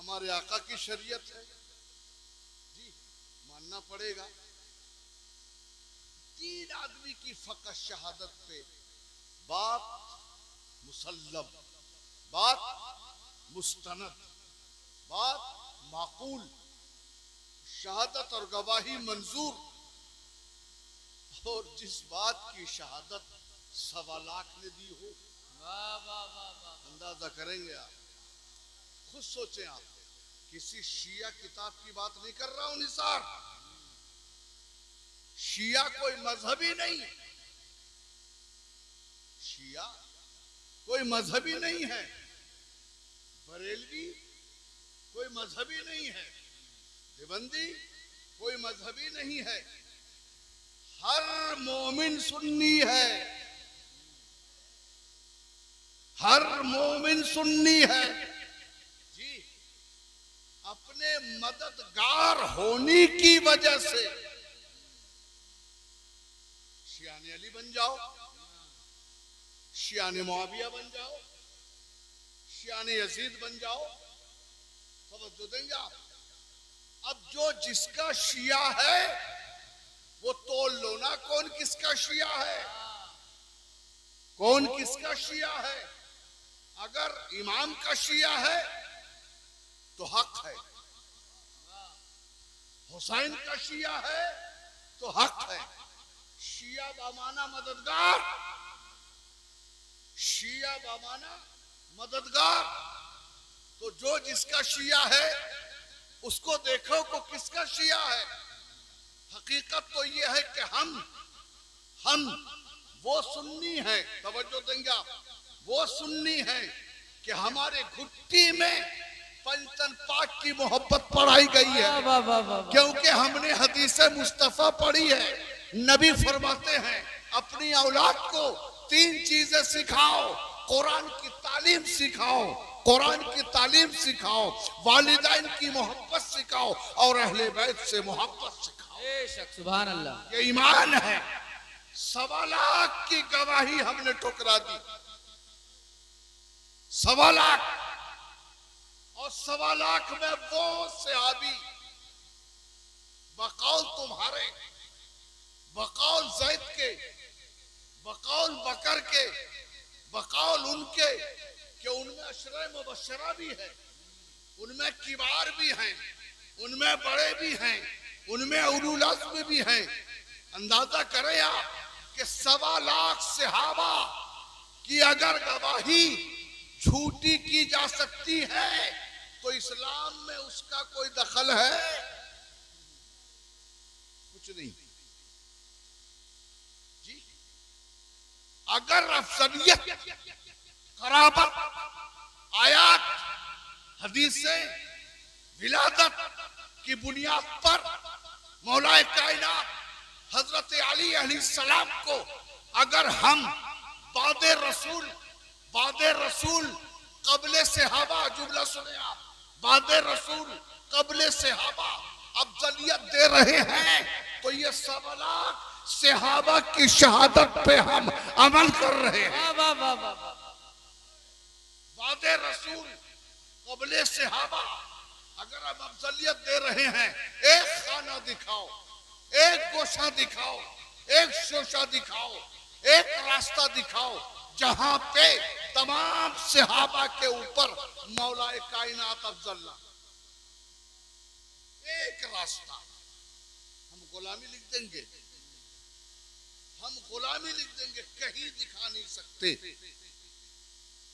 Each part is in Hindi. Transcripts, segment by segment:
हमारे आका की शरीयत है जी, मानना पड़ेगा। 3 आदमी की फकत शहादत पे बात मुसल्लम, बात मुस्तनद, बात माकूल, शहादत और गवाही मंजूर। और जिस बात की शहादत 1.25 लाख ने दी हो, अंदाजा करेंगे आप, खुद सोचें आप। किसी शिया किताब की बात नहीं कर रहा हूं निसार। शिया कोई मजहबी नहीं, शिया कोई मजहबी नहीं है, बरेलवी कोई मजहबी नहीं है, देवबंदी कोई मजहबी नहीं है। हर मोमिन सुन्नी है, हर मोमिन सुन्नी है जी। अपने मददगार होने की वजह से शियाने अली बन जाओ, शियाने मुआविया बन जाओ, शियाने यजीद बन जाओ, तवज्जो देंगे आप। अब जो जिसका शिया है वो तोल लो ना, कौन किसका शिया है, कौन किसका शिया है। अगर इमाम का शिया है तो हक है, हुसैन का शिया है तो हक है। शिया बामाना मददगार, शिया बामाना मददगार। तो जो जिसका शिया है उसको देखो को किसका शिया है। हकीकत तो ये है कि हम वो सुन्नी हैं, तवज्जो देंगे आप, वो सुन्नी हैं कि हमारे घुट्टी में पंचतन पाक की मोहब्बत पढ़ाई गई है, क्योंकि हमने हदीस मुस्तफा पढ़ी है। नबी फरमाते हैं अपनी औलाद को 3 चीजें सिखाओ, कुरान की तालीम सिखाओ, कुरान की तालीम सिखाओ, वालिदैन की मोहब्बत सिखाओ और अहले बैत से मोहब्बत सिखाओ। सुभान अल्लाह, ये ईमान है। 1.25 लाख की गवाही हमने ठुकरा दी, 1.25 लाख। और 1.25 लाख में वो सहाबी बकौल तुम्हारे, बकौल जैद के, बकौल बकर के, बकौल उनके कि उनमें अशरे मुबशरा भी है, उनमें किबार भी हैं, उनमें बड़े भी हैं, उनमें उलुल अज़्म भी हैं। अंदाजा करें आप कि 1.25 लाख सहाबा की अगर गवाही झूठी की जा सकती है तो इस्लाम में उसका कोई दखल है? कुछ नहीं जी। अगर अफजलियत, कराबत, आयात, हदीसें, विलादत की बुनियाद पर मौलाए कायनात हजरत अली अलैहिस्सलाम को अगर हम बादे रसूल कबले सहाबा, जुमला सुने आप, बादे रसूल कबले सहाबा अफजलियत दे रहे हैं तो ये 1.25 लाख सहाबा की शहादत पे हम अमल कर रहे हैं। बादे रसूल कबले सहाबा अगर हम अफजलियत दे रहे हैं, एक खाना दिखाओ, एक गोशा दिखाओ, एक शोशा दिखाओ, एक रास्ता दिखाओ जहां पे तमाम सहाबा के ऊपर मौलाए कायनात अफजल। एक रास्ता। हम गुलामी लिख देंगे, हम गुलामी लिख देंगे, कहीं दिखा नहीं सकते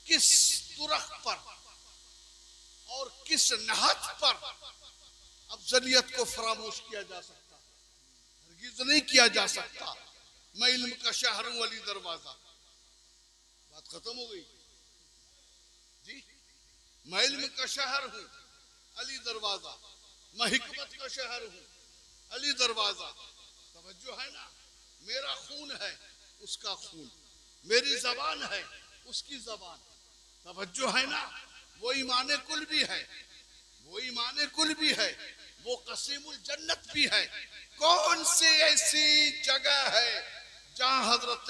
किस तुरख पर और किस नहज पर अफजलियत को फरामोश किया जा सकता, हरगिज़ नहीं किया जा सकता। मैं इल्म का शहर हूं, अली दरवाजा। बात खत्म हो गई जी। मैं इल्म का शहर हूं, अली दरवाजा। मैं हिकमत का शहर हूं, अली दरवाजा। तवज्जो है ना। मेरा खून है, उसका खून। मेरी जबान है, उसकी जबान। तवज्जो है ना। वो ईमान कुल भी है, वो ईमान कुल भी है, वो कसीमुल जन्नत भी है। कौन सी ऐसी जगह है जहां हजरत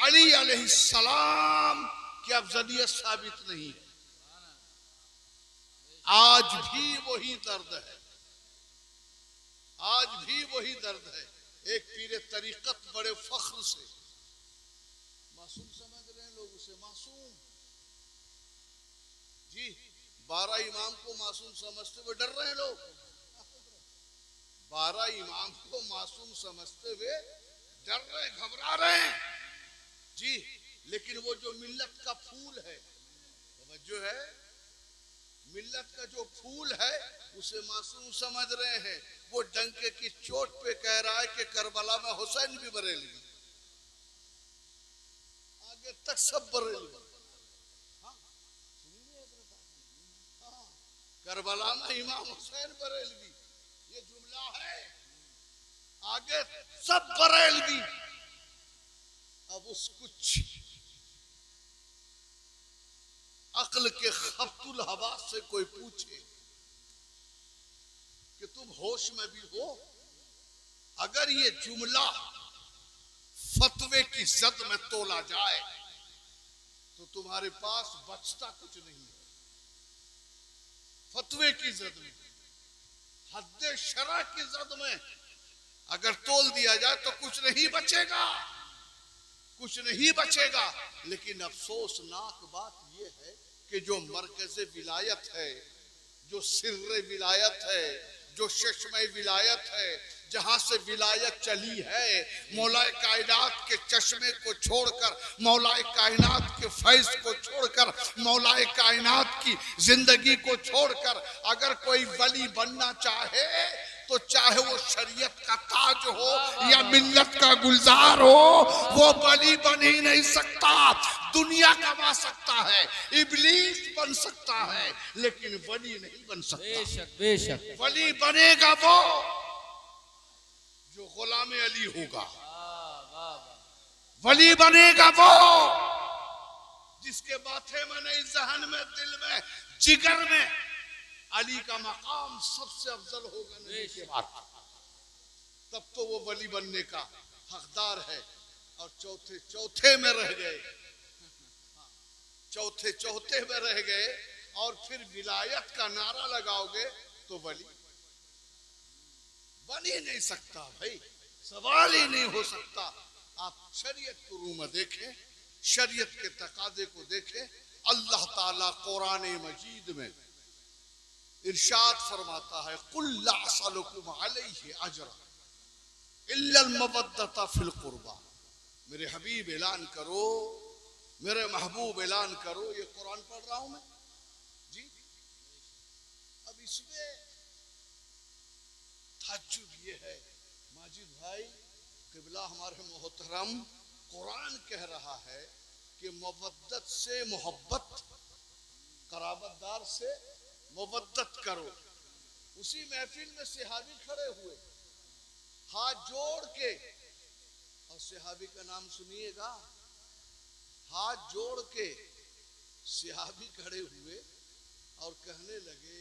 अली अलैहिस्सलाम की अफजलियत साबित नहीं है? आज भी वही दर्द है, आज भी वही दर्द है। एक पीरे तरीकत बड़े फख्र से, मासूम समझ रहे हैं लोग उसे, मासूम जी, 12 इमाम को मासूम समझते हुए डर रहे हैं लोग, 12 इमाम को मासूम समझते हुए डर रहे, घबरा रहे हैं जी। लेकिन वो जो मिल्लत का फूल है, जो है मिल्लत का जो फूल है, उसे मासूम समझ रहे हैं। वो डंके की चोट पे कह रहा है कि करबला में हुसैन भी बरेलवी, आगे तक सब बरेलवी। हाँ, करबला में इमाम हुसैन बरेलवी, ये जुमला है, आगे सब बरेलवी। अब उस कुछ अक्ल के खफ्तुल हवास से कोई पूछे कि तुम होश में भी हो, अगर ये जुमला फतवे की जद में तोला जाए तो तुम्हारे पास बचता कुछ नहीं है। फतवे की जद में, हद्दे शरा की जद में अगर तोल दिया जाए तो कुछ नहीं बचेगा, कुछ नहीं बचेगा। लेकिन अफसोसनाक बात यह है कि जो मरकज़े विलायत है, जो सिर्रे विलायत है, जो चश्मे विलायत है, जहां से विलायत चली है, मौलाए कायनात के चश्मे को छोड़कर, मौलाए कायनात के फैज को छोड़कर, मौलाए कायनात की जिंदगी को छोड़कर अगर कोई वली बनना चाहे तो चाहे वो शरीयत का ताज हो या मिल्लत का गुलजार हो, वो वली बन ही नहीं सकता। दुनिया कमा सकता है, इब्लीस बन सकता है, लेकिन वली नहीं बन सकता। बेशक बेशक। वली बनेगा वो जो गुलाम अली होगा, वली बनेगा वो जिसके माथे में नहीं, जहन में, दिल में, जिगर में अली का मकाम सबसे अफजल होगा नबी के बाद, तब तो वो वली बनने का हकदार है। और चौथे में रह गए, चौथे में रह गए और फिर विलायत का नारा लगाओगे तो वली बन ही नहीं सकता भाई, सवाल ही नहीं हो सकता। आप शरीयत को रूम देखें, शरीयत के तकादे को देखें। अल्लाह ताला कुरान मजीद में इरशाद फरमाता है, कुल ला असलुकुम अलैहि अजरा इल्लल मवद्दता फिल कुर्बा। मेरे हबीब ऐलान करो, मेरे महबूब ऐलान करो, ये कुरान पढ़ रहा हूं मैं जी। अब इसमें ताज्जुब ये है, माजिद भाई किबला हमारे मोहतरम, कुरान कह रहा है कि मवद्दत से मोहब्बत, कराबतदार से मोहब्बत करो। उसी महफिल में सहाबी खड़े हुए हाथ जोड़ के, और सहाबी का नाम सुनिएगा, हाथ जोड़ के सहाबी खड़े हुए और कहने लगे,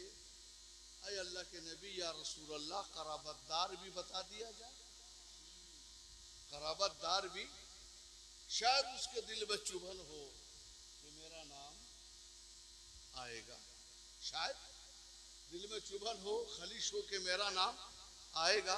अय अल्लाह के नबी या रसूल अल्लाह, कराबतदार भी बता दिया जाए। कराबतदार भी, शायद उसके दिल में चुभन हो कि मेरा नाम आएगा, शायद दिल में चुभन हो, खलिश हो कि मेरा नाम आएगा।